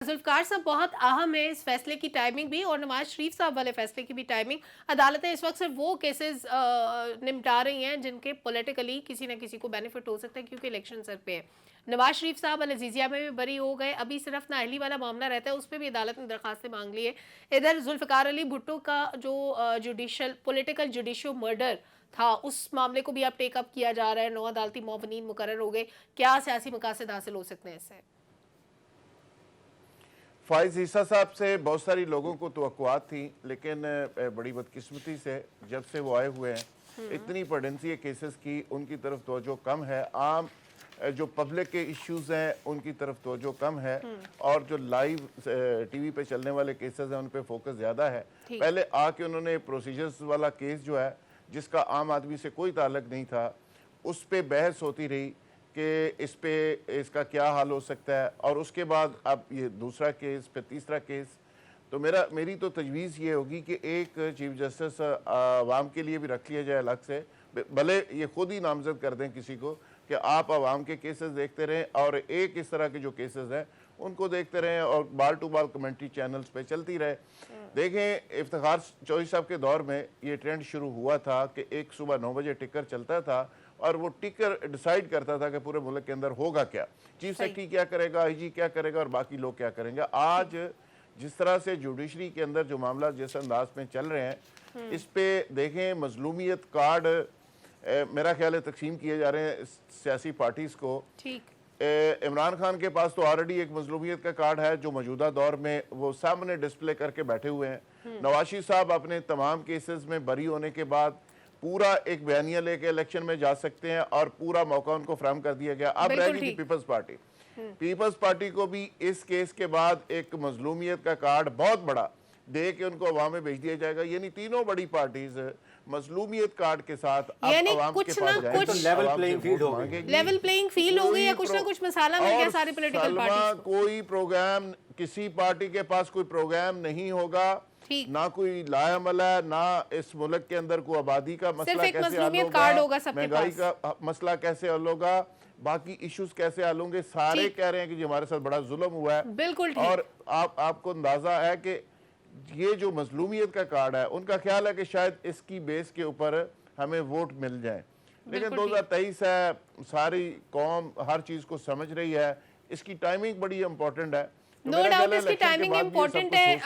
ज़ुल्फ़िकार साहब बहुत अहम है इस फैसले की टाइमिंग भी, और नवाज शरीफ साहब वाले फैसले की भी टाइमिंग। अदालतें इस वक्त सिर्फ वो केसेस निपटा रही हैं जिनके पॉलिटिकली किसी न किसी को बेनिफिट हो सकता है, क्योंकि इलेक्शन सर पे है। नवाज शरीफ साहब अल अज़ीज़िया में भी बरी हो गए, अभी सिर्फ नाअहली वाला मामला रहता है, उस पर भी अदालत ने दरखास्तें मांग ली है। इधर ज़ुल्फ़िकार अली भुट्टो का जो जुडिशल पॉलिटिकल जुडिशो मर्डर था, उस मामले को भी अब टेकअप किया जा रहा है। 9 अदालती मुअव्विनीन मुकर्रर हो गए। क्या सियासी मकासद हासिल हो सकते हैं इससे? फाइज ईसा साहब से बहुत सारी लोगों को तवक्कुआत थी, लेकिन बड़ी बदकिस्मती से जब से वो आए हुए हैं इतनी पोटेंसी केसेस की उनकी तरफ तवज्जो कम है। आम जो पब्लिक के इश्यूज हैं उनकी तरफ तवज्जो कम है, और जो लाइव टीवी पे चलने वाले केसेस हैं उन पे फोकस ज़्यादा है। पहले आके उन्होंने प्रोसीजर्स वाला केस जो है जिसका आम आदमी से कोई ताल्लुक नहीं था, उस पर बहस होती रही कि इस पे इसका क्या हाल हो सकता है, और उसके बाद अब ये दूसरा केस, फिर तीसरा केस। तो मेरी तो तजवीज़ ये होगी कि एक चीफ जस्टिस आवाम के लिए भी रख लिया जाए अलग से, भले ये खुद ही नामजद कर दें किसी को कि आप आवाम के केसेस देखते रहें और एक इस तरह के जो केसेस हैं उनको देखते रहें, और बाल टू बाल कमेंट्री चैनल्स पे चलती रहे। देखें, इफ्तिखार चौधरी साहब के दौर में ये ट्रेंड शुरू हुआ था कि एक सुबह 9 बजे टिकर चलता था और वो टिकर डिसाइड करता था कि पूरे मुल्क के अंदर होगा क्या, चीफ सेक्रेटरी क्या करेगा, आईजी क्या करेगा और बाकी लोग क्या करेंगे। आज जिस तरह से जुडिशरी के अंदर जो मामला जिस अंदाज में चल रहे हैं, इस पे देखें मजलूमियत कार्ड मेरा ख्याल है तकसीम किए जा रहे हैं सियासी पार्टीज को। ठीक। इमरान खान के पास तो ऑलरेडी एक मजलूमियत का कार्ड है जो मौजूदा दौर में वो सामने डिस्प्ले करके बैठे हुए हैं। नवाज शरीफ साहब अपने तमाम केसेस में बरी होने के बाद पूरा एक बयानिया लेके इलेक्शन में जा सकते हैं, और पूरा मौका उनको फ्राहम कर दिया गया। अब रहेगी पीपल्स पार्टी। पीपल्स पार्टी को भी इस केस के बाद एक मजलूमियत का कार्ड बहुत बड़ा दे के उनको अवाम में भेज दिया जाएगा। यानी तीनों बड़ी पार्टीज मजलूमियत कार्ड के साथ यानी कुछ ना कुछ लेवल प्लेइंग फील्ड हो गई, लेवल प्लेइंग फील्ड हो गई, या कुछ ना कुछ मसाला मिल गया सारी पॉलिटिकल पार्टीज को। कोई प्रोग्राम, किसी पार्टी के पास कोई प्रोग्राम नहीं होगा, ना कोई लायामल है, ना इस मुल्क के अंदर कोई आबादी का मसला कैसे हल होगा, महंगाई का मसला कैसे हल होगा, बाकी इश्यूज कैसे हल होंगे। सारे कह रहे हैं कि जी हमारे साथ बड़ा जुल्म हुआ है। बिल्कुल। और आपको अंदाजा है कि ये जो मजलूमियत का कार्ड है उनका ख्याल है कि शायद इसकी बेस के ऊपर हमें वोट मिल जाए, लेकिन 2023 है, सारी कौम हर चीज को समझ रही है, इसकी टाइमिंग बड़ी इंपॉर्टेंट है। नो डाउट इसकी टाइमिंग इंपॉर्टेंट है।